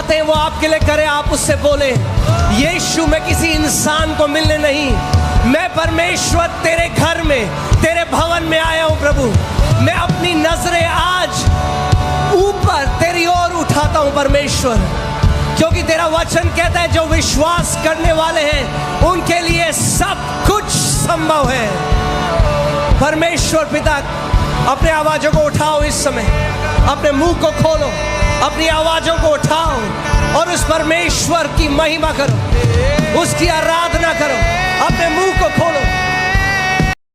चाहते हैं वो आपके लिए करे। आप उससे बोले, यीशु मैं किसी इंसान को मिलने नहीं, मैं परमेश्वर तेरे घर में, तेरे भवन में आया हूँ प्रभु। मैं अपनी नजरें आज ऊपर तेरी ओर उठाता हूँ परमेश्वर, क्योंकि तेरा वचन कहता है जो विश्वास करने वाले हैं उनके लिए सब कुछ संभव है। परमेश्वर पिता, अपने आवाजों को उठाओ इस समय, अपने मुंह को खोलो, अपनी आवाजों को उठाओ और उस परमेश्वर की महिमा करो, उसकी आराधना करो। अपने मुंह को खोलो।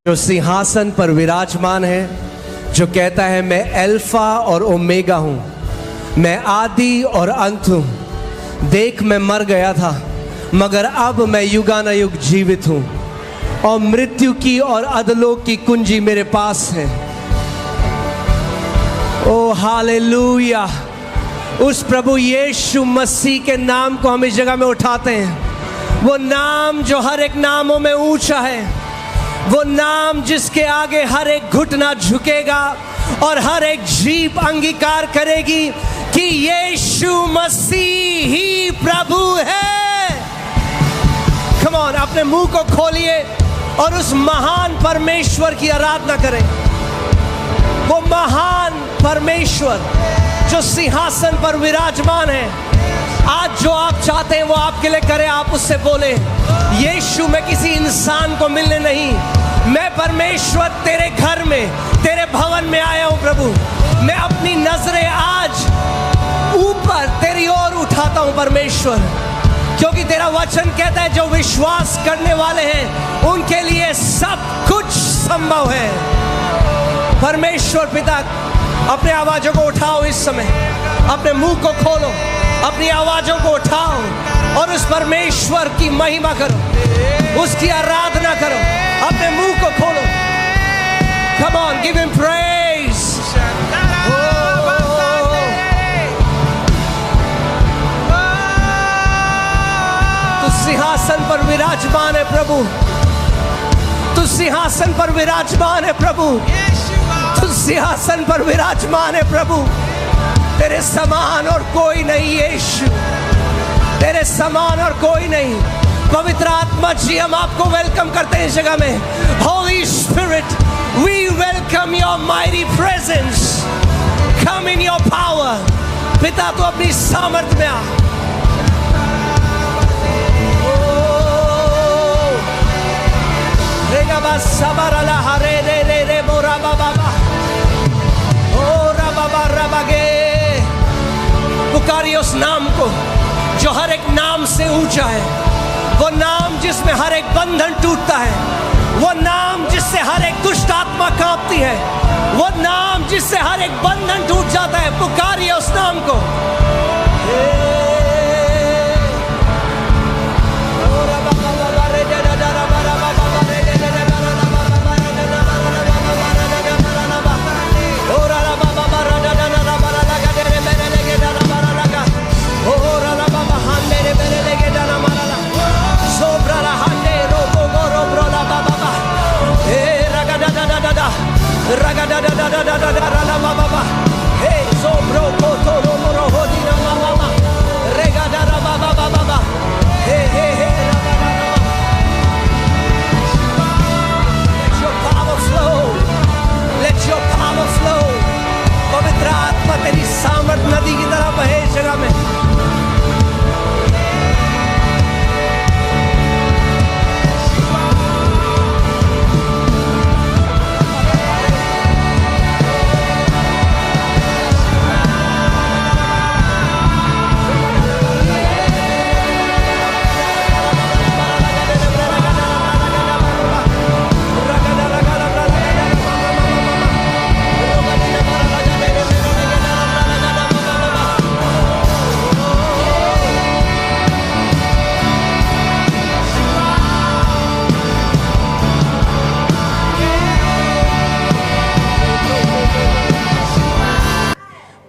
जो सिंहासन पर विराजमान है, जो कहता है मैं अल्फा और ओमेगा हूं, मैं आदि और अंत हूं। देख मैं मर गया था मगर अब मैं युगानुयुग जीवित हूं, और मृत्यु की और अधलोक की कुंजी मेरे पास है। ओ हालेलुया। उस प्रभु यीशु मसीह के नाम को हम इस जगह में उठाते हैं। वो नाम जो हर एक नामों में ऊंचा है, वो नाम जिसके आगे हर एक घुटना झुकेगा और हर एक जीभ अंगीकार करेगी कि यीशु मसीह ही प्रभु है। कम ऑन, अपने मुंह को खोलिए और उस महान परमेश्वर की आराधना करें। वो महान परमेश्वर जो सिंहासन पर विराजमान है, आज जो आप चाहते हैं वो आपके लिए करे। आप उससे बोले, यीशु मैं किसी इंसान को मिलने नहीं, मैं परमेश्वर तेरे घर में, तेरे भवन में आया हूं प्रभु। मैं अपनी नजरें आज ऊपर तेरी ओर उठाता हूं परमेश्वर, क्योंकि तेरा वचन कहता है जो विश्वास करने वाले हैं उनके लिए सब कुछ संभव है। परमेश्वर पिता, अपने आवाजों को उठाओ इस समय, अपने मुंह को खोलो, अपनी आवाजों को उठाओ और उस परमेश्वर की महिमा करो, उसकी आराधना करो। अपने मुंह को खोलो। Come on, give him praise. तू सिंहासन पर विराजमान है प्रभु, तू सिंहासन पर विराजमान है प्रभु, तू सिंहासन पर विराजमान है प्रभु। तेरे समान और कोई नहीं यीशु, तेरे समान और कोई नहीं। पवित्र आत्मा जी, हम आपको वेलकम करते हैं इस जगह में। Holy spirit, we welcome your mighty presence. Come in your power. पिता, तू अपनी सामर्थ्य में आ। रेगा बा सबरला हरे रे रे रे बोरा बाबा ओरा बाबा रबागे। पुकारिए उस नाम को जो हर एक नाम से ऊंचा है, वो नाम जिसमें हर एक बंधन टूटता है, वो नाम जिससे हर एक दुष्ट आत्मा कांपती है, वो नाम जिससे हर एक बंधन टूट जाता है। पुकारिए उस नाम को। पवित्र आत्मा तेरी सामर्थ नदी की तरह बहे इस जगह में।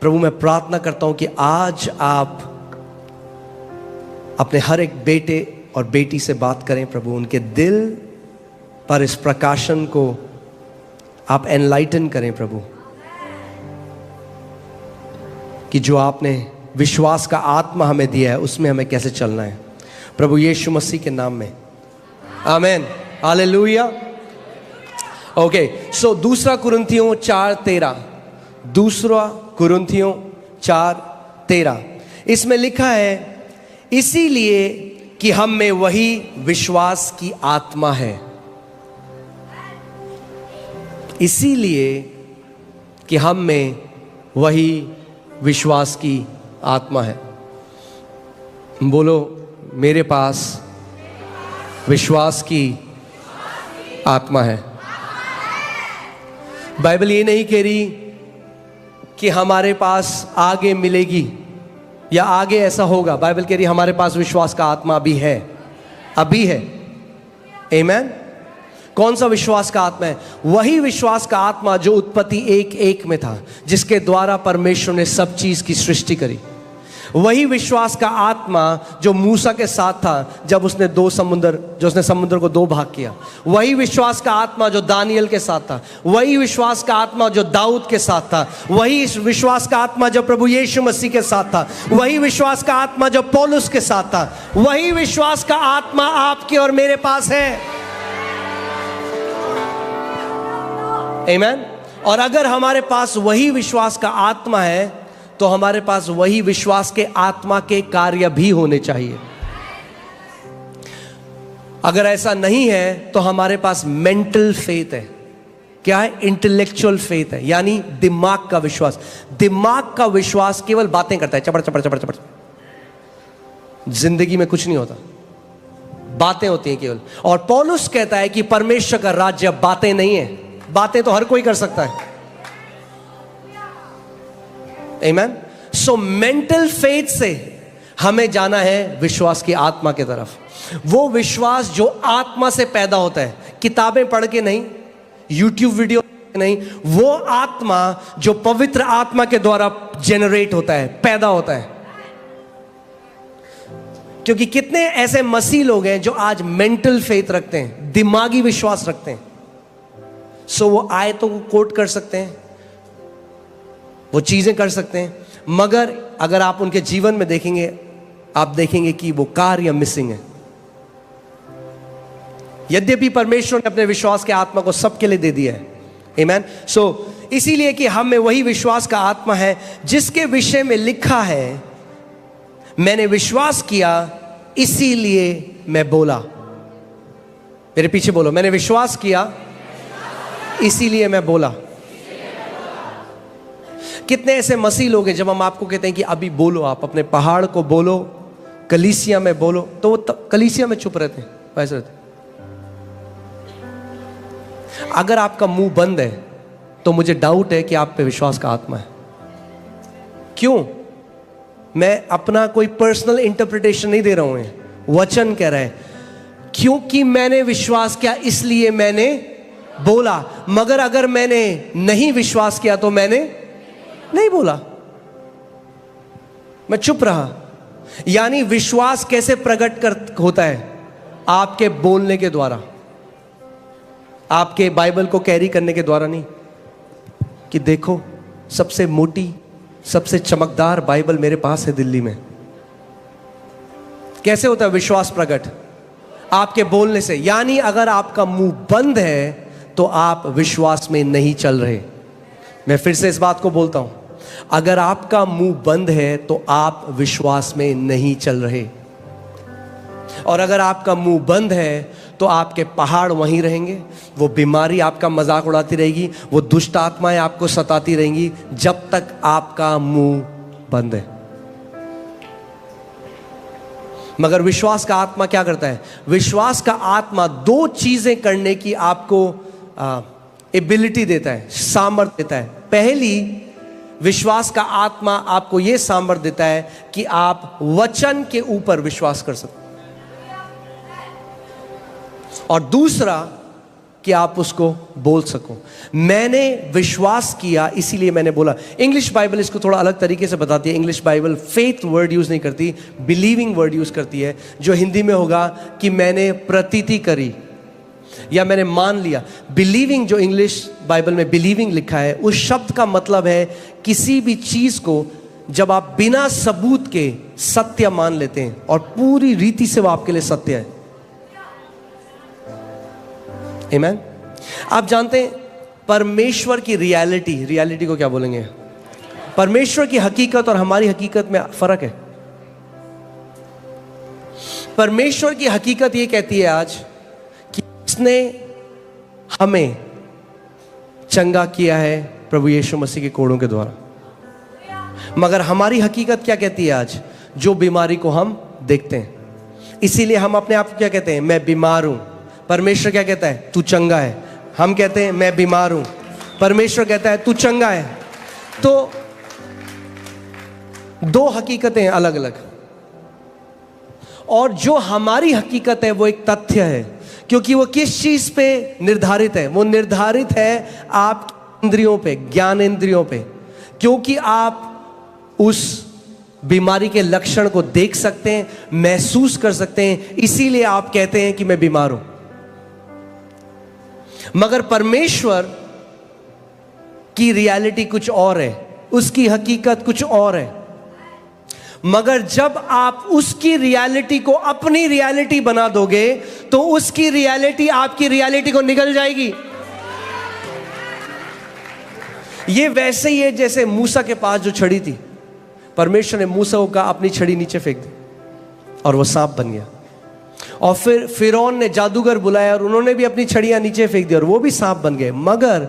प्रभु, मैं प्रार्थना करता हूं कि आज आप अपने हर एक बेटे और बेटी से बात करें प्रभु। उनके दिल पर इस प्रकाशन को आप एनलाइटन करें प्रभु, कि जो आपने विश्वास का आत्मा हमें दिया है, उसमें हमें कैसे चलना है, प्रभु यीशु मसीह के नाम में, आमेन, हालेलुया। ओके, सो दूसरा कुरिन्थियों 4:13, दूसरा कुरिन्थियों 4:13, इसमें लिखा है इसीलिए कि हम में वही विश्वास की आत्मा है, इसीलिए कि हम में वही विश्वास की आत्मा है। बोलो, मेरे पास विश्वास की आत्मा है। बाइबल ये नहीं कह रही कि हमारे पास आगे मिलेगी या आगे ऐसा होगा, बाइबल कह रही हमारे पास विश्वास का आत्मा अभी है, अभी है, आमेन। कौन सा विश्वास का आत्मा है? वही विश्वास का आत्मा जो उत्पत्ति 1:1 में था, जिसके द्वारा परमेश्वर ने सब चीज की सृष्टि करी। वही विश्वास का आत्मा जो मूसा के साथ था जब उसने समुद्र को 2 भाग किया। वही विश्वास का आत्मा जो दानियल के साथ था। वही विश्वास का आत्मा जो दाऊद के साथ था। वही विश्वास का आत्मा जो प्रभु यीशु मसीह के साथ था। वही विश्वास का आत्मा जो पौलुस के साथ था। वही विश्वास का आत्मा आपके और मेरे पास है, आमीन। और अगर हमारे पास वही विश्वास का आत्मा है तो हमारे पास वही विश्वास के आत्मा के कार्य भी होने चाहिए। अगर ऐसा नहीं है तो हमारे पास मेंटल फेथ है। क्या है? इंटेलेक्चुअल फेथ है, यानी दिमाग का विश्वास। दिमाग का विश्वास केवल बातें करता है, चपड़ चपड़ चपड़ चपड़, जिंदगी में कुछ नहीं होता, बातें होती हैं केवल। और पौलुस कहता है कि परमेश्वर का राज्य बातें नहीं है। बातें तो हर कोई कर सकता है, आमीन। सो मेंटल फेथ से हमें जाना है विश्वास की आत्मा की तरफ। वो विश्वास जो आत्मा से पैदा होता है, किताबें पढ़ के नहीं, यूट्यूब वीडियो नहीं, वो आत्मा जो पवित्र आत्मा के द्वारा जनरेट होता है, पैदा होता है। क्योंकि कितने ऐसे मसीह लोग हैं जो आज मेंटल फेथ रखते हैं, दिमागी विश्वास रखते हैं। सो वो आयतों को कोट कर सकते हैं, वो चीजें कर सकते हैं, मगर अगर आप उनके जीवन में देखेंगे, आप देखेंगे कि वो कार्य मिसिंग है। यद्यपि परमेश्वर ने अपने विश्वास के आत्मा को सबके लिए दे दिया है, आमीन। सो इसीलिए कि हम में वही विश्वास का आत्मा है जिसके विषय में लिखा है, मैंने विश्वास किया इसीलिए मैं बोला। मेरे पीछे बोलो, मैंने विश्वास किया इसीलिए मैं बोला। कितने ऐसे मसीह लोग हैं, जब हम आपको कहते हैं कि अभी बोलो, आप अपने पहाड़ को बोलो, कलीसिया में बोलो, तो वो कलीसिया में चुप रहते हैं, वैसे रहते। अगर आपका मुंह बंद है तो मुझे डाउट है कि आप पे विश्वास का आत्मा है। क्यों? मैं अपना कोई पर्सनल इंटरप्रिटेशन नहीं दे रहा हूं, वचन कह रहा है क्योंकि मैंने विश्वास किया इसलिए मैंने बोला। मगर अगर मैंने नहीं विश्वास किया तो मैंने नहीं बोला, मैं चुप रहा। यानी विश्वास कैसे प्रकट होता है? आपके बोलने के द्वारा, आपके बाइबल को कैरी करने के द्वारा नहीं कि देखो सबसे मोटी, सबसे चमकदार बाइबल मेरे पास है दिल्ली में। कैसे होता है विश्वास प्रकट? आपके बोलने से। यानी अगर आपका मुंह बंद है तो आप विश्वास में नहीं चल रहे। मैं फिर से इस बात को बोलता हूं, अगर आपका मुंह बंद है तो आप विश्वास में नहीं चल रहे। और अगर आपका मुंह बंद है तो आपके पहाड़ वहीं रहेंगे, वो बीमारी आपका मजाक उड़ाती रहेगी, वो दुष्ट आत्माएं आपको सताती रहेंगी जब तक आपका मुंह बंद है। मगर विश्वास का आत्मा क्या करता है? विश्वास का आत्मा 2 चीजें करने की आपको एबिलिटी देता है, सामर्थ्य देता है। पहली, विश्वास का आत्मा आपको यह सामर्थ्य देता है कि आप वचन के ऊपर विश्वास कर सकते, और दूसरा कि आप उसको बोल सको। मैंने विश्वास किया इसीलिए मैंने बोला। इंग्लिश बाइबल इसको थोड़ा अलग तरीके से बताती है। English Bible faith word use नहीं करती, बिलीविंग वर्ड यूज करती है, जो हिंदी में होगा कि मैंने प्रतीति करी या मैंने मान लिया। बिलीविंग, जो इंग्लिश बाइबल में बिलीविंग लिखा है, उस शब्द का मतलब है किसी भी चीज को जब आप बिना सबूत के सत्य मान लेते हैं और पूरी रीति से वो आपके लिए सत्य है। आमीन। आप जानते हैं परमेश्वर की रियलिटी को क्या बोलेंगे? परमेश्वर की हकीकत और हमारी हकीकत में फर्क है। परमेश्वर की हकीकत ये कहती है आज कि उसने हमें चंगा किया है प्रभु यीशु मसीह के कोड़ों के द्वारा। मगर हमारी हकीकत क्या कहती है आज? जो बीमारी को हम देखते हैं, इसीलिए हम अपने आप को क्या कहते हैं? मैं बीमार हूं। परमेश्वर क्या कहता है? तू चंगा है। हम कहते हैं मैं बीमार हूं, परमेश्वर कहता है तू चंगा है। तो दो हकीकतें अलग अलग, और जो हमारी हकीकत है वो एक तथ्य है, क्योंकि वो किस चीज पे निर्धारित है? वो निर्धारित है आप इंद्रियों पे, ज्ञान इंद्रियों पे, क्योंकि आप उस बीमारी के लक्षण को देख सकते हैं, महसूस कर सकते हैं, इसीलिए आप कहते हैं कि मैं बीमार हूं। मगर परमेश्वर की रियलिटी कुछ और है, उसकी हकीकत कुछ और है। मगर जब आप उसकी रियलिटी को अपनी रियलिटी बना दोगे तो उसकी रियलिटी आपकी रियलिटी को निगल जाएगी। ये वैसे ही है जैसे मूसा के पास जो छड़ी थी, परमेश्वर ने मूसा को कहा अपनी छड़ी नीचे फेंक दी और वो सांप बन गया। और फिर फिरौन ने जादूगर बुलाया और उन्होंने भी अपनी छड़ियां नीचे फेंक दी और वो भी सांप बन गए। मगर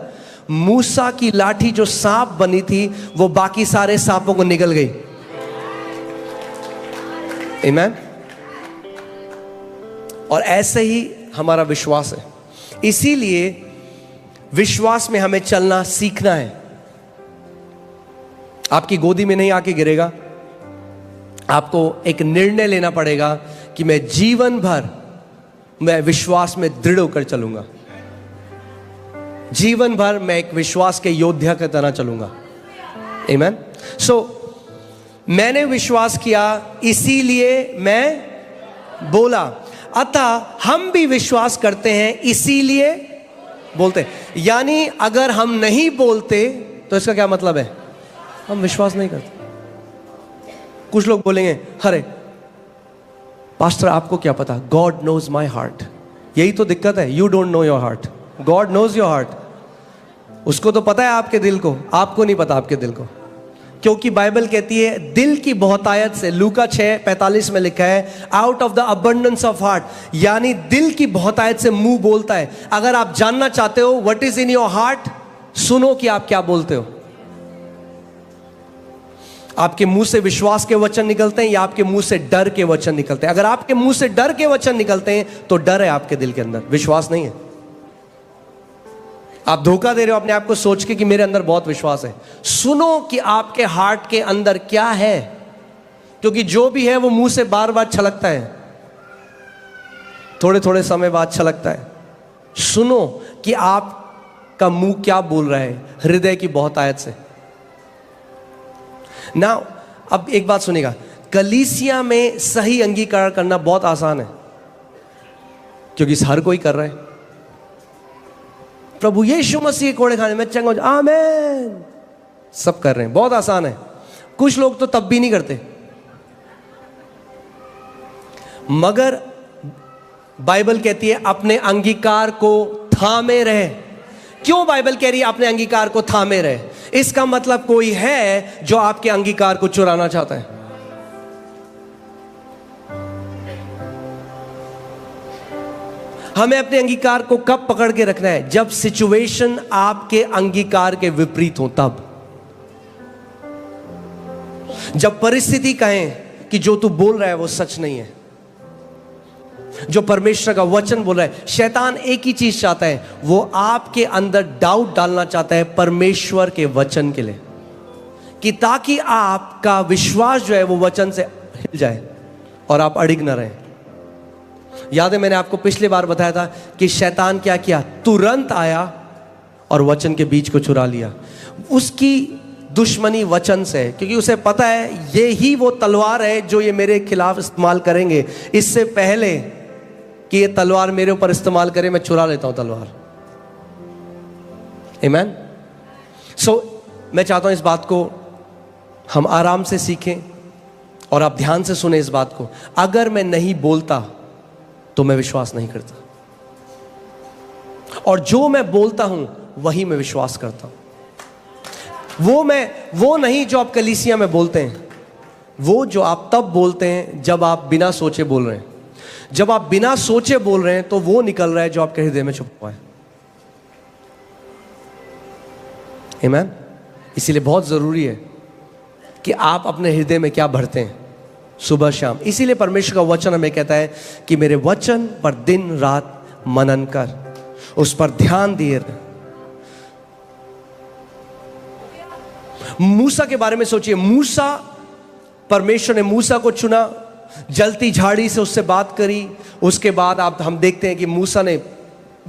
मूसा की लाठी जो सांप बनी थी वो बाकी सारे सांपों को निगल गई। आमीन। और ऐसे ही हमारा विश्वास है, इसीलिए विश्वास में हमें चलना सीखना है। आपकी गोदी में नहीं आके गिरेगा, आपको एक निर्णय लेना पड़ेगा कि मैं जीवन भर मैं विश्वास में दृढ़ होकर चलूंगा, जीवन भर मैं एक विश्वास के योद्धा की तरह चलूंगा। आमीन। सो मैंने विश्वास किया इसीलिए मैं बोला, अतः हम भी विश्वास करते हैं इसीलिए बोलते हैं। यानी अगर हम नहीं बोलते तो इसका क्या मतलब है? हम विश्वास नहीं करते। कुछ लोग बोलेंगे अरे पास्टर आपको क्या पता, गॉड नोज माई हार्ट। यही तो दिक्कत है, you don't know your heart, God knows your heart. उसको तो पता है आपके दिल को, आपको नहीं पता आपके दिल को। क्योंकि बाइबल कहती है दिल की बहुतायत से, लूका 6:45 में लिखा है out of the abundance of heart, यानी दिल की बहुतायत से मुंह बोलता है। अगर आप जानना चाहते हो what is in your heart, सुनो कि आप क्या बोलते हो। आपके मुंह से विश्वास के वचन निकलते हैं या आपके मुंह से डर के वचन निकलते हैं? अगर आपके मुंह से डर के वचन निकलते हैं तो डर है आपके दिल के अंदर, विश्वास नहीं है। आप धोखा दे रहे हो अपने आप को सोच के कि मेरे अंदर बहुत विश्वास है। सुनो कि आपके हार्ट के अंदर क्या है, क्योंकि जो भी है वो मुंह से बार बार छलकता है, थोड़े थोड़े समय बाद छलकता है। सुनो कि आपका मुंह क्या बोल रहा है हृदय की बहुतायत से ना। अब एक बात सुनिएगा, कलीसिया में सही अंगीकार करना बहुत आसान है, क्योंकि हर कोई कर रहा है। प्रभु यीशु मसीह कोड़े खाने में चंगा हो जाए, आमीन, सब कर रहे हैं, बहुत आसान है। कुछ लोग तो तब भी नहीं करते। मगर बाइबल कहती है अपने अंगीकार को थामे रहे। क्यों बाइबल कह रही है अपने अंगीकार को थामे रहे? इसका मतलब कोई है जो आपके अंगीकार को चुराना चाहता है। हमें अपने अंगीकार को कब पकड़ के रखना है? जब सिचुएशन आपके अंगीकार के विपरीत हो, तब। जब परिस्थिति कहें कि जो तू बोल रहा है वो सच नहीं है, जो परमेश्वर का वचन बोल रहा है। शैतान एक ही चीज चाहता है, वो आपके अंदर डाउट डालना चाहता है परमेश्वर के वचन के लिए, कि ताकि आपका विश्वास जो है वो वचन से हिल जाए और आप अड़िग न रहें। याद है मैंने आपको पिछली बार बताया था कि शैतान क्या किया? तुरंत आया और वचन के बीज को चुरा लिया। उसकी दुश्मनी वचन से है, क्योंकि उसे पता है ये ही वो तलवार है जो ये मेरे खिलाफ इस्तेमाल करेंगे। इससे पहले कि ये तलवार मेरे ऊपर इस्तेमाल करे, मैं चुरा लेता हूं तलवार। आमीन। सो मैं चाहता हूं इस बात को हम आराम से सीखें और आप ध्यान से सुने इस बात को। अगर मैं नहीं बोलता तो मैं विश्वास नहीं करता, और जो मैं बोलता हूं वही मैं विश्वास करता हूं। वो नहीं जो आप कलीसिया में बोलते हैं, वो जो आप तब बोलते हैं जब आप बिना सोचे बोल रहे हैं। जब आप बिना सोचे बोल रहे हैं तो वो निकल रहा है जो आपके हृदय में छुपा हुआ है। आमीन। इसीलिए बहुत जरूरी है कि आप अपने हृदय में क्या भरते हैं सुबह शाम। इसीलिए परमेश्वर का वचन हमें कहता है कि मेरे वचन पर दिन रात मनन कर, उस पर ध्यान दिए रह। मूसा के बारे में सोचिए। मूसा, परमेश्वर ने मूसा को चुना, जलती झाड़ी से उससे बात करी। उसके बाद हम देखते हैं कि मूसा ने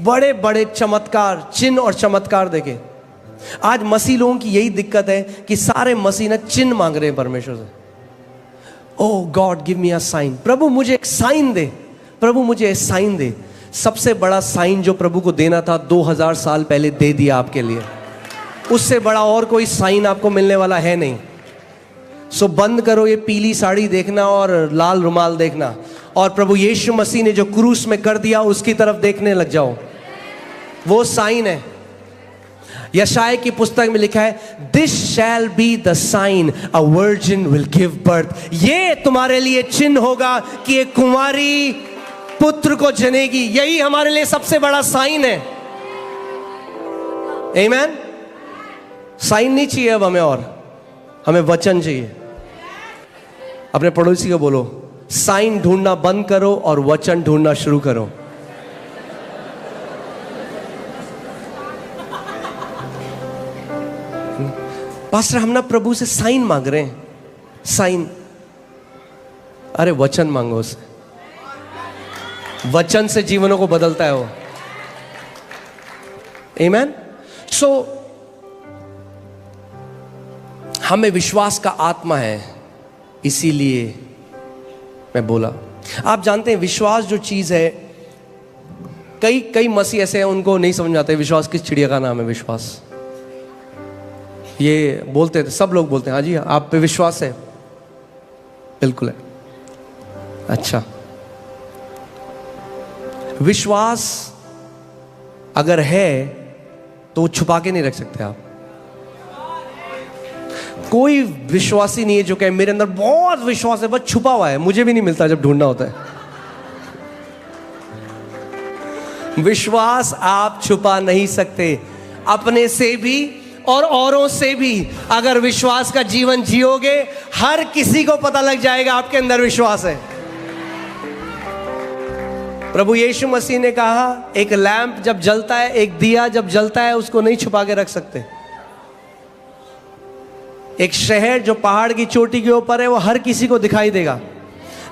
बड़े बड़े चमत्कार, चिन्ह और चमत्कार देखे। आज मसीह लोगों की यही दिक्कत है कि सारे मसीह ना चिन्ह मांग रहे हैं परमेश्वर से। Oh God give me a sign, प्रभु मुझे एक साइन दे, प्रभु मुझे एक साइन दे। सबसे बड़ा साइन जो प्रभु को देना था 2000 साल पहले दे दिया आपके लिए। उससे बड़ा और कोई साइन आपको मिलने वाला है नहीं। सो बंद करो ये पीली साड़ी देखना और लाल रुमाल देखना, और प्रभु यीशु मसीह ने जो क्रूस में कर दिया उसकी तरफ देखने लग जाओ। वो साइन है। यशाया की पुस्तक में लिखा है, this shall be the sign, a virgin will give birth. ये तुम्हारे लिए चिन्ह होगा कि एक कुंवारी पुत्र को जनेगी। यही हमारे लिए सबसे बड़ा साइन है। आमीन। साइन नहीं चाहिए अब हमें, और हमें वचन चाहिए। अपने पड़ोसी को बोलो, साइन ढूंढना बंद करो और वचन ढूंढना शुरू करो। पास्टर हम ना प्रभु से साइन मांग रहे हैं। साइन, अरे वचन मांगो उससे। वचन से जीवनों को बदलता है वो। आमीन। सो हमें विश्वास का आत्मा है, इसीलिए मैं बोला। आप जानते हैं विश्वास जो चीज है, कई मसीह ऐसे हैं उनको नहीं समझ में आता है विश्वास किस चिड़िया का नाम है। विश्वास ये बोलते थे, सब लोग बोलते हैं हाँ जी आप पे विश्वास है, बिल्कुल है। अच्छा, विश्वास अगर है तो छुपा के नहीं रख सकते आप। कोई विश्वासी नहीं है जो कहे मेरे अंदर बहुत विश्वास है, बस छुपा हुआ है, मुझे भी नहीं मिलता जब ढूंढना होता है। विश्वास आप छुपा नहीं सकते, अपने से भी और औरों से भी। अगर विश्वास का जीवन जियोगे, हर किसी को पता लग जाएगा आपके अंदर विश्वास है। प्रभु यीशु मसीह ने कहा, एक लैंप जब जलता है, एक दिया जब जलता है, उसको नहीं छुपा के रख सकते। एक शहर जो पहाड़ की चोटी के ऊपर है, वो हर किसी को दिखाई देगा।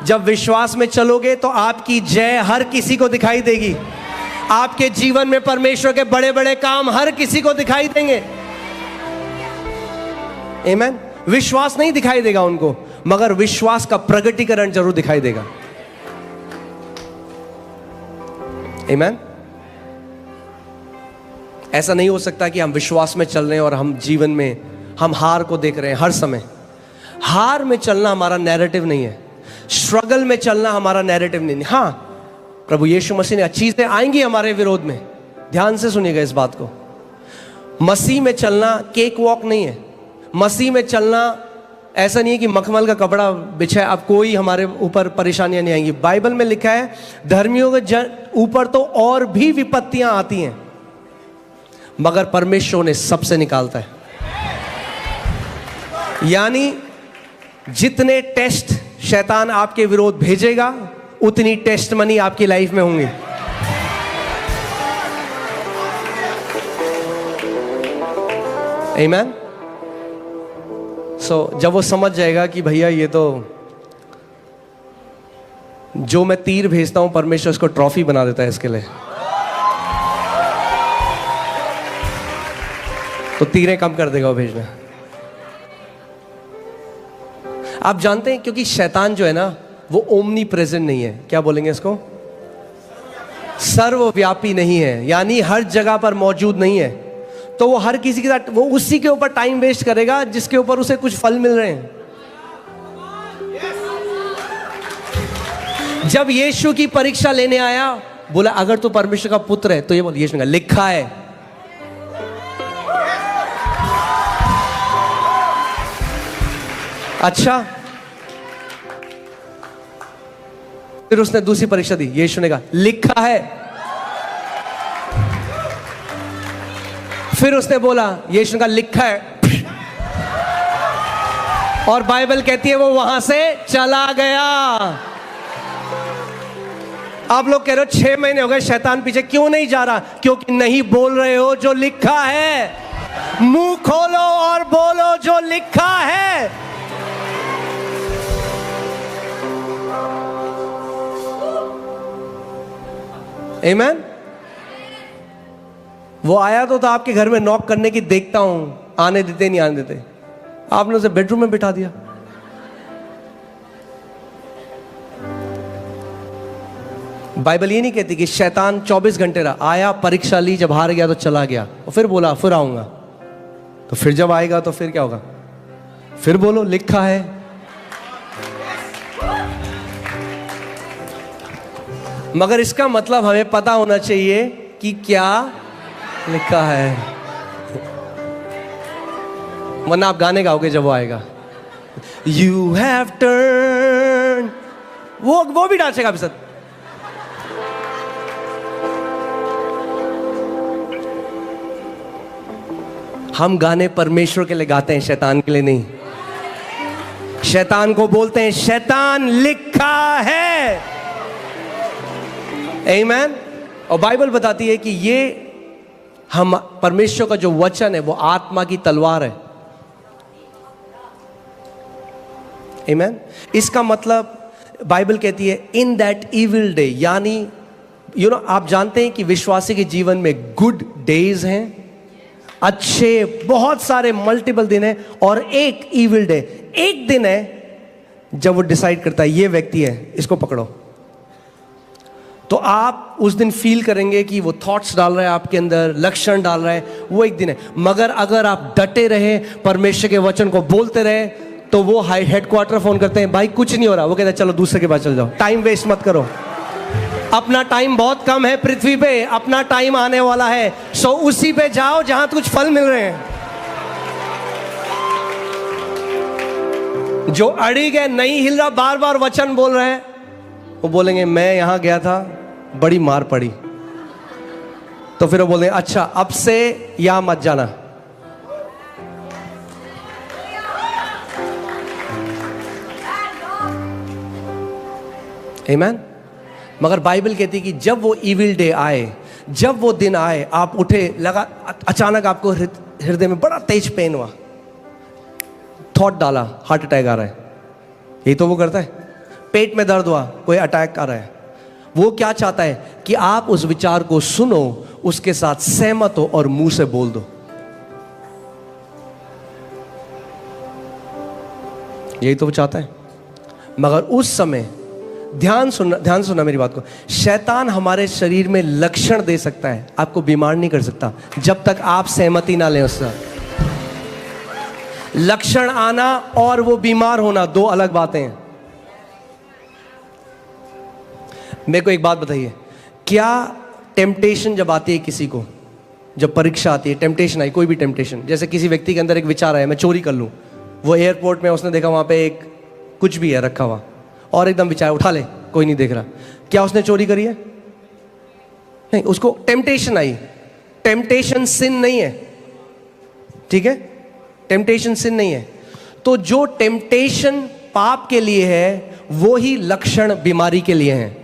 जब विश्वास में चलोगे तो आपकी जय हर किसी को दिखाई देगी। आपके जीवन में परमेश्वर के बड़े बड़े काम हर किसी को दिखाई देंगे। आमीन। विश्वास नहीं दिखाई देगा उनको, मगर विश्वास का प्रगटीकरण जरूर दिखाई देगा। आमीन। ऐसा नहीं हो सकता कि हम विश्वास में चल रहे हैं और हम जीवन में हम हार को देख रहे हैं हर समय। हार में चलना हमारा नैरेटिव नहीं है, स्ट्रगल में चलना हमारा नैरेटिव नहीं है। हाँ, प्रभु यीशु मसीह ने चीजें आएंगी हमारे विरोध में, ध्यान से सुनिएगा इस बात को। मसीह में चलना केक वॉक नहीं है। मसीह में चलना ऐसा नहीं है कि मखमल का कपड़ा बिछा है, अब कोई हमारे ऊपर परेशानियां नहीं आएंगी। बाइबल में लिखा है धर्मियों के ऊपर तो और भी विपत्तियां आती हैं, मगर परमेश्वर ने सबसे निकालता है। यानी जितने टेस्ट शैतान आपके विरोध भेजेगा, उतनी टेस्ट मनी आपकी लाइफ में होंगी। आमीन। सो जब वो समझ जाएगा कि भैया ये तो जो मैं तीर भेजता हूं परमेश्वर उसको ट्रॉफी बना देता है इसके लिए, तो तीरें कम कर देगा वो भेजना। आप जानते हैं क्योंकि शैतान जो है ना, वो ओमनी प्रेजेंट नहीं है। क्या बोलेंगे इसको? सर्वव्यापी नहीं है, यानी हर जगह पर मौजूद नहीं है। तो वो हर किसी के साथ वो उसी के ऊपर टाइम वेस्ट करेगा जिसके ऊपर उसे कुछ फल मिल रहे हैं। जब यीशु की परीक्षा लेने आया, बोला अगर तू परमेश्वर का पुत्र है तो ये बोल, यीशु ने कहा लिखा है। अच्छा, फिर उसने दूसरी परीक्षा दी, यीशु ने कहा लिखा है। फिर उसने बोला, यीशु ने कहा लिखा है, और बाइबल कहती है वो वहां से चला गया। आप लोग कह रहे हो 6 महीने हो गए शैतान पीछे क्यों नहीं जा रहा? क्योंकि नहीं बोल रहे हो जो लिखा है। मुंह खोलो और बोलो जो लिखा है। आमीन। वो आया तो था आपके घर में नॉक करने की, देखता हूं आने देते नहीं आने देते, आपने उसे बेडरूम में बिठा दिया। बाइबल ये नहीं कहती कि शैतान 24 घंटे रहा, आया परीक्षा ली, जब हार गया तो चला गया, और फिर बोला फिर आऊंगा। तो फिर जब आएगा तो फिर क्या होगा? फिर बोलो लिखा है। मगर इसका मतलब हमें पता होना चाहिए कि क्या लिखा है, वरना आप गाने गाओगे जब वो आएगा। You have turned, वो भी डांसेगा आपके साथ। हम गाने परमेश्वर के लिए गाते हैं, शैतान के लिए नहीं। शैतान को बोलते हैं शैतान लिखा है। आमीन। और बाइबल बताती है कि ये हम परमेश्वर का जो वचन है वो आत्मा की तलवार है। आमीन। इसका मतलब बाइबल कहती है इन दैट इविल डे, यानी आप जानते हैं कि विश्वासी के जीवन में गुड डेज हैं, अच्छे बहुत सारे मल्टीपल दिन है, और एक इविल डे, एक दिन है जब वो डिसाइड करता है ये व्यक्ति है, इसको पकड़ो। तो आप उस दिन फील करेंगे कि वो थॉट्स डाल रहा है आपके अंदर, लक्षण डाल रहा है, वो एक दिन है। मगर अगर आप डटे रहे, परमेश्वर के वचन को बोलते रहे, तो वो हाई हेडक्वार्टर फोन करते हैं, भाई कुछ नहीं हो रहा। वो कहते हैं चलो दूसरे के पास चल जाओ, टाइम वेस्ट मत करो, अपना टाइम बहुत कम है पृथ्वी पे, अपना टाइम आने वाला है, सो उसी पे जाओ जहां कुछ फल मिल रहे हैं। जो अड़िग है, नहीं हिल रहा, बार बार वचन बोल रहे हैं, वो बोलेंगे मैं यहां गया था, बड़ी मार पड़ी। तो फिर वो बोलेंगे अच्छा अब से यहां मत जाना। आमीन। मगर बाइबल कहती है कि जब वो इविल डे आए, जब वो दिन आए, आप उठे, लगा अचानक आपको हृदय में बड़ा तेज पेन हुआ, थॉट डाला हार्ट अटैक आ रहा है, यही तो वो करता है। पेट में दर्द हुआ, कोई अटैक आ रहा है। वो क्या चाहता है कि आप उस विचार को सुनो, उसके साथ सहमत हो और मुंह से बोल दो। यही तो वो चाहता है। मगर उस समय ध्यान सुनना मेरी बात को, शैतान हमारे शरीर में लक्षण दे सकता है, आपको बीमार नहीं कर सकता जब तक आप सहमति ना लें उससे। लक्षण आना और वो बीमार होना दो अलग बातें हैं। मेरे को एक बात बताइए, क्या टेम्पटेशन जब आती है किसी को, जब परीक्षा आती है, टेम्पटेशन आई, कोई भी टेम्पटेशन, जैसे किसी व्यक्ति के अंदर एक विचार आया मैं चोरी कर लूं, वो एयरपोर्ट में उसने देखा वहां पे एक कुछ भी है रखा हुआ, और एकदम विचार उठा ले, कोई नहीं देख रहा, क्या उसने चोरी करी है? नहीं, उसको टेम्पटेशन आई। टेम्पटेशन सिन नहीं है, ठीक है, टेम्पटेशन सिन नहीं है। तो जो टेम्पटेशन पाप के लिए है, वो ही लक्षण बीमारी के लिए हैं।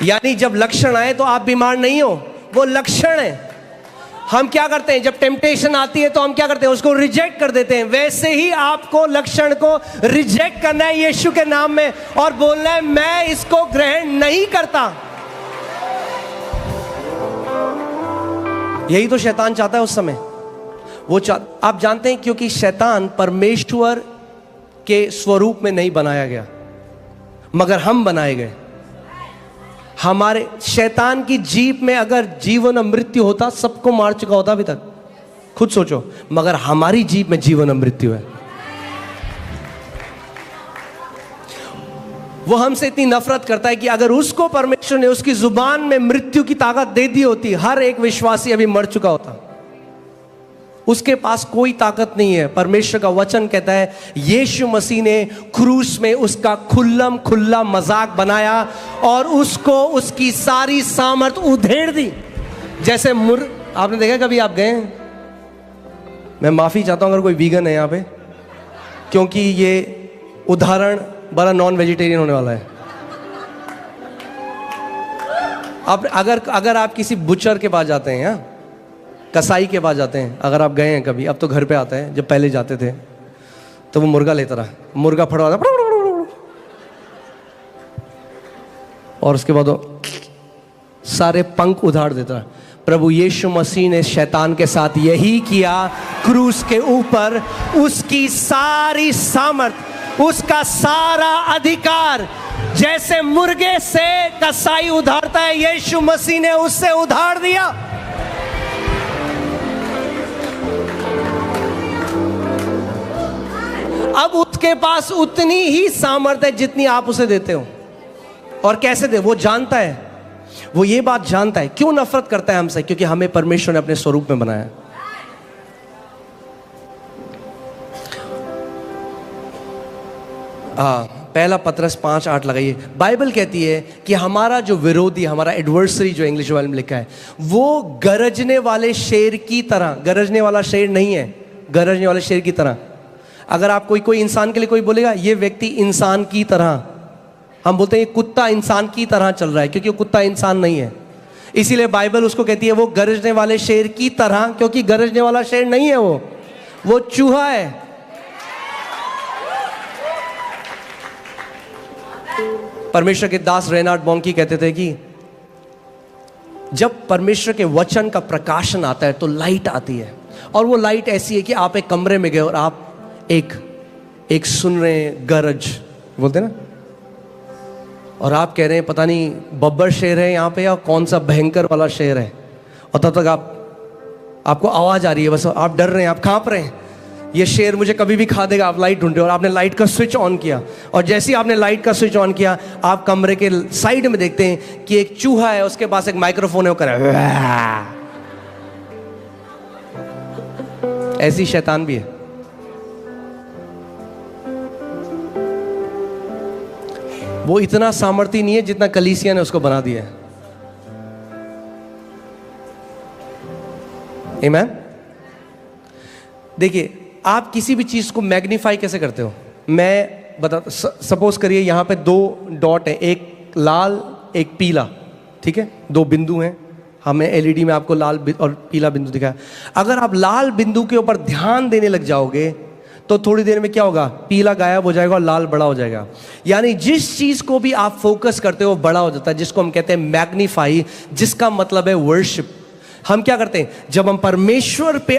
यानी जब लक्षण आए तो आप बीमार नहीं हो, वो लक्षण है। हम क्या करते हैं, जब टेम्पटेशन आती है तो हम क्या करते हैं, उसको रिजेक्ट कर देते हैं। वैसे ही आपको लक्षण को रिजेक्ट करना है यीशु के नाम में, और बोलना है मैं इसको ग्रहण नहीं करता। यही तो शैतान चाहता है उस समय। वो आप जानते हैं, क्योंकि शैतान परमेश्वर के स्वरूप में नहीं बनाया गया, मगर हम बनाए गए। हमारे शैतान की जीभ में अगर जीवन और मृत्यु होता, सबको मार चुका होता अभी तक। खुद सोचो, मगर हमारी जीभ में जीवन और मृत्यु है। वो हमसे इतनी नफरत करता है कि अगर उसको परमेश्वर ने उसकी जुबान में मृत्यु की ताकत दे दी होती, हर एक विश्वासी अभी मर चुका होता। उसके पास कोई ताकत नहीं है। परमेश्वर का वचन कहता है यीशु मसीह ने क्रूस में उसका खुल्लम खुल्ला मजाक बनाया और उसको उसकी सारी सामर्थ उधेड़ दी। जैसे आपने देखा कभी, आप गए? मैं माफी चाहता हूं अगर कोई वीगन है यहां पे, क्योंकि ये उदाहरण बड़ा नॉन वेजिटेरियन होने वाला है। आप अगर आप किसी बुचर के पास जाते हैं, कसाई के पास जाते हैं, अगर आप गए हैं कभी, अब तो घर पे आते हैं, जब पहले जाते थे तो वो मुर्गा लेता रहा, मुर्गा फड़वाता और उसके बाद वो सारे पंख उधाड़ देता रहा। प्रभु यीशु मसीह ने शैतान के साथ यही किया। क्रूस के ऊपर उसकी सारी सामर्थ, उसका सारा अधिकार, जैसे मुर्गे से कसाई उधारता है, यीशु मसीह ने उससे उधार दिया। अब उसके पास उतनी ही सामर्थ्य है जितनी आप उसे देते हो। और कैसे दे, वो जानता है, वो ये बात जानता है। क्यों नफरत करता है हमसे? क्योंकि हमें परमेश्वर ने अपने स्वरूप में बनाया। पहला पतरस 5:8 लगाइए। बाइबल कहती है कि हमारा जो विरोधी, हमारा एडवर्सरी, जो इंग्लिश वाले में लिखा है, वो गरजने वाले शेर की तरह, गरजने वाला शेर नहीं है, गरजने वाले शेर की तरह। अगर आप कोई इंसान के लिए कोई बोलेगा ये व्यक्ति इंसान की तरह, हम बोलते हैं ये कुत्ता इंसान की तरह चल रहा है, क्योंकि वो कुत्ता इंसान नहीं है। इसीलिए बाइबल उसको कहती है वो गरजने वाले शेर की तरह, क्योंकि गरजने वाला शेर नहीं है, वो चूहा है। परमेश्वर के दास रेनार्ड बॉन्की कहते थे कि जब परमेश्वर के वचन का प्रकाशन आता है तो लाइट आती है, और वो लाइट ऐसी है कि आप एक कमरे में गए और आप एक सुन रहे हैं गरज, बोलते ना, और आप कह रहे हैं पता नहीं बब्बर शेर है यहाँ पे या कौन सा भयंकर वाला शेर है, और तब तक आपको आवाज आ रही है, बस आप डर रहे हैं, आप कांप रहे हैं, ये शेर मुझे कभी भी खा देगा। आप लाइट ढूंढ रहे हो और आपने लाइट का स्विच ऑन किया, और जैसे ही आपने लाइट का स्विच ऑन किया, आप कमरे के साइड में देखते हैं कि एक चूहा है, उसके पास एक माइक्रोफोन है, वो कर रहा है। ऐसी शैतान भी है। वो इतना सामर्थ्य नहीं है जितना कलीसिया ने उसको बना दिया है। आमीन। देखिए, आप किसी भी चीज को मैग्नीफाई कैसे करते हो? मैं बता, सपोज करिए यहां पे 2 डॉट है, एक लाल एक पीला, ठीक है, 2 बिंदु हैं। हमें एलईडी में आपको लाल और पीला बिंदु दिखा है। अगर आप लाल बिंदु के ऊपर ध्यान देने लग जाओगे तो थोड़ी देर में क्या होगा? पीला गायब हो जाएगा और लाल बड़ा हो जाएगा। यानी जिस चीज को भी आप फोकस करते हो बड़ा हो जाता है, जिसको हम कहते हैं मैग्नीफाई, जिसका मतलब है वर्शिप। हम क्या करते हैं? जब हम परमेश्वर पे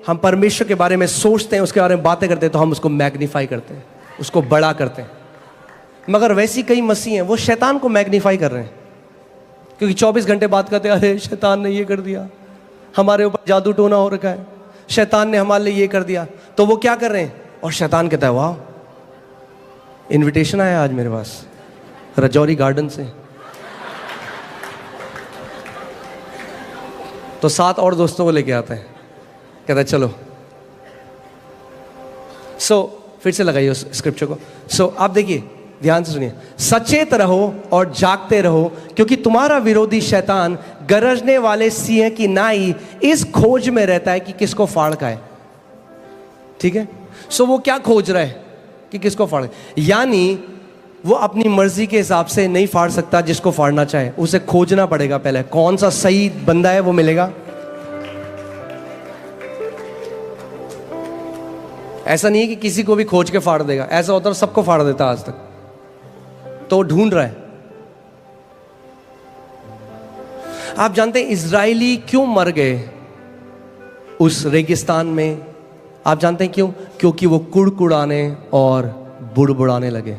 हम परमेश्वर के बारे में सोचते हैं, उसके बारे में बातें करते हैं, तो हम उसको मैग्नीफाई करते हैं, उसको बड़ा करते हैं। मगर वैसी कई मसीह हैं, वो शैतान को मैग्नीफाई कर रहे हैं, क्योंकि 24 घंटे बात करते हैं, अरे शैतान ने ये कर दिया, हमारे ऊपर जादू टोना हो रखा है, शैतान ने हमारे लिए ये कर दिया। तो वो क्या कर रहे हैं? और शैतान कहता है वाह, इनविटेशन आया आज मेरे पास रजौरी गार्डन से, तो 7 और दोस्तों को लेके आता है, कहता है चलो। फिर से लगाइए उस स्क्रिप्चर को। आप देखिए, ध्यान से सुनिए, सचेत रहो और जागते रहो, क्योंकि तुम्हारा विरोधी शैतान गरजने वाले सिंह की नाई इस खोज में रहता है कि किसको फाड़ खाए। ठीक है, वो क्या खोज रहा है? कि किसको फाड़, यानी वो अपनी मर्जी के हिसाब से नहीं फाड़ सकता जिसको फाड़ना चाहे, उसे खोजना पड़ेगा पहले, कौन सा सही बंदा है वो मिलेगा। ऐसा नहीं है कि किसी को भी खोज के फाड़ देगा, ऐसा होता है सबको फाड़ देता आज तक, तो ढूंढ रहा है। आप जानते हैं इजरायली क्यों मर गए उस रेगिस्तान में? आप जानते हैं क्यों? क्योंकि वो कुड़कुड़ाने और बुड़बुड़ाने लगे।